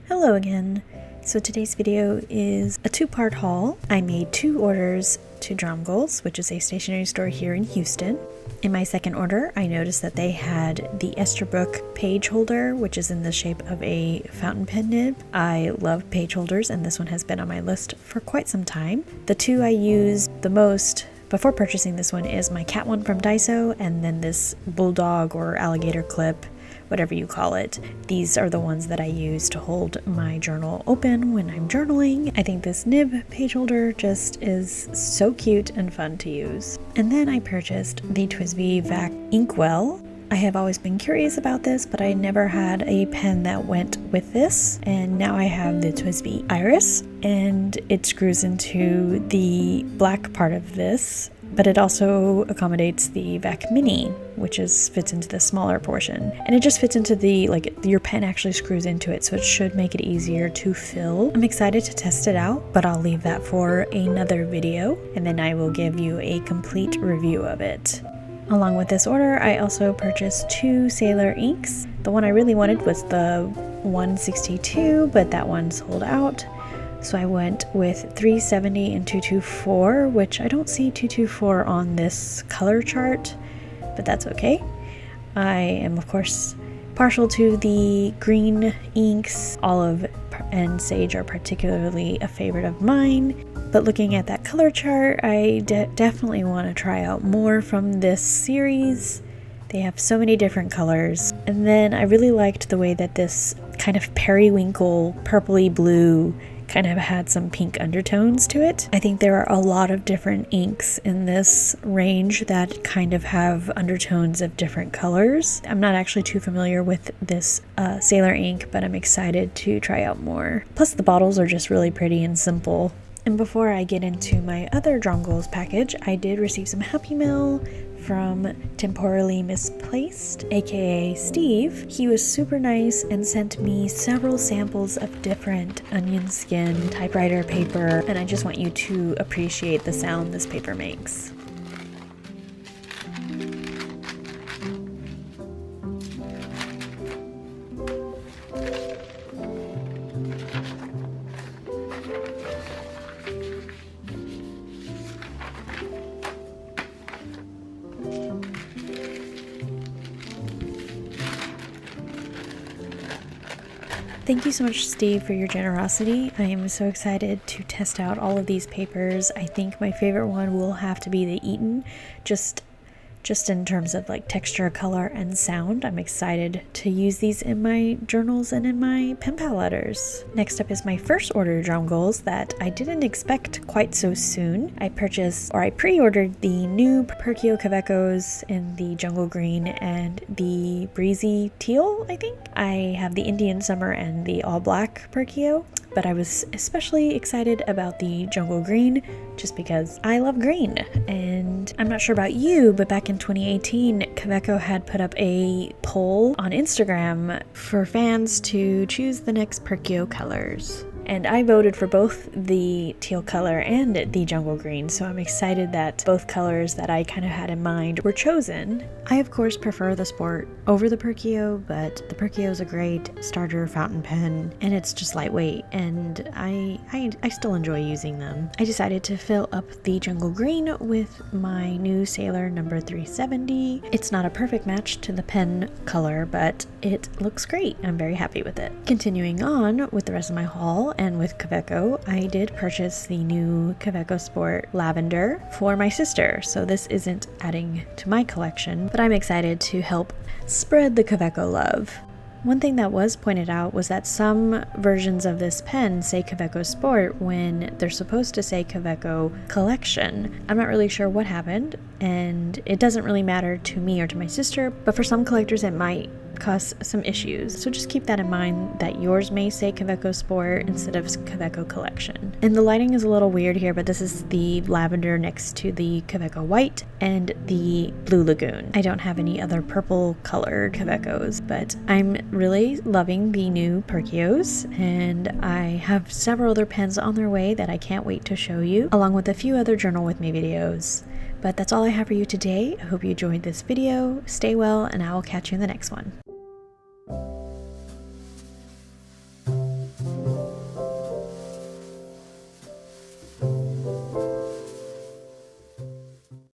Hello again. So today's video is a two-part haul. I made 2 orders to Drumgoals, which is a stationery store here in Houston. In my second order, I noticed that they had the Esterbrook page holder, which is in the shape of a fountain pen nib. I love page holders, and this one has been on my list for quite some time. The 2 I used the most before purchasing this one is my cat one from Daiso, and then this bulldog or alligator clip, whatever you call it. These are the ones that I use to hold my journal open when I'm journaling. I think this nib page holder just is so cute and fun to use. And then I purchased the Twisty Vac inkwell. I have always been curious about this, but I never had a pen that went with this, and now I have the Twisty Iris, and it screws into the black part of this, but it also accommodates the Vac Mini, which fits into the smaller portion. And it just fits into the, your pen actually screws into it, so it should make it easier to fill. I'm excited to test it out, but I'll leave that for another video, and then I will give you a complete review of it. Along with this order, I also purchased 2 Sailor inks. The one I really wanted was the 162, but that one sold out. So I went with 370 and 224, which I don't see 224 on this color chart, but that's okay. I am, of course, partial to the green inks. Olive and sage are particularly a favorite of mine. But looking at that color chart, I definitely want to try out more from this series. They have so many different colors. And then I really liked the way that this kind of periwinkle, purpley blue kind of had some pink undertones to it. I think there are a lot of different inks in this range that kind of have undertones of different colors. I'm not actually too familiar with this Sailor ink, but I'm excited to try out more. Plus the bottles are just really pretty and simple. And before I get into my other Drumgoals package, I did receive some Happy Mail from Temporally Misplaced, aka Steve. He was super nice and sent me several samples of different onion skin typewriter paper, and I just want you to appreciate the sound this paper makes. Thank you so much, Steve, for your generosity. I am so excited to test out all of these papers. I think my favorite one will have to be the Eaton, just in terms of texture, color, and sound. I'm excited to use these in my journals and in my pen pal letters. Next up is my first order of Drumgoals that I didn't expect quite so soon. I pre-ordered the new Perkio Kawecos in the jungle green and the breezy teal, I think. I have the Indian summer and the all black Perkio, but I was especially excited about the jungle green just because I love green. And I'm not sure about you, but back in 2018, Kaweco had put up a poll on Instagram for fans to choose the next Perkio colors. And I voted for both the teal color and the jungle green, so I'm excited that both colors that I kind of had in mind were chosen. I of course prefer the Sport over the Perkio, but the Perkio is a great starter fountain pen, and it's just lightweight, and I still enjoy using them. I decided to fill up the jungle green with my new Sailor number 370. It's not a perfect match to the pen color, but it looks great. I'm very happy with it. Continuing on with the rest of my haul, and with Quebeco, I did purchase the new Quebeco Sport lavender for my sister, so this isn't adding to my collection, but I'm excited to help spread the Quebeco love. One thing that was pointed out was that some versions of this pen say Quebeco Sport when they're supposed to say Quebeco Collection. I'm not really sure what happened, and it doesn't really matter to me or to my sister, but for some collectors it might cause some issues. So just keep that in mind, that yours may say Kaweco Sport instead of Quebeco Collection. And the lighting is a little weird here, but this is the lavender next to the Quebeco White and the Blue Lagoon. I don't have any other purple colored Quebecos, but I'm really loving the new Perkios, and I have several other pens on their way that I can't wait to show you, along with a few other Journal With Me videos. But that's all I have for you today. I hope you enjoyed this video. Stay well, and I will catch you in the next one.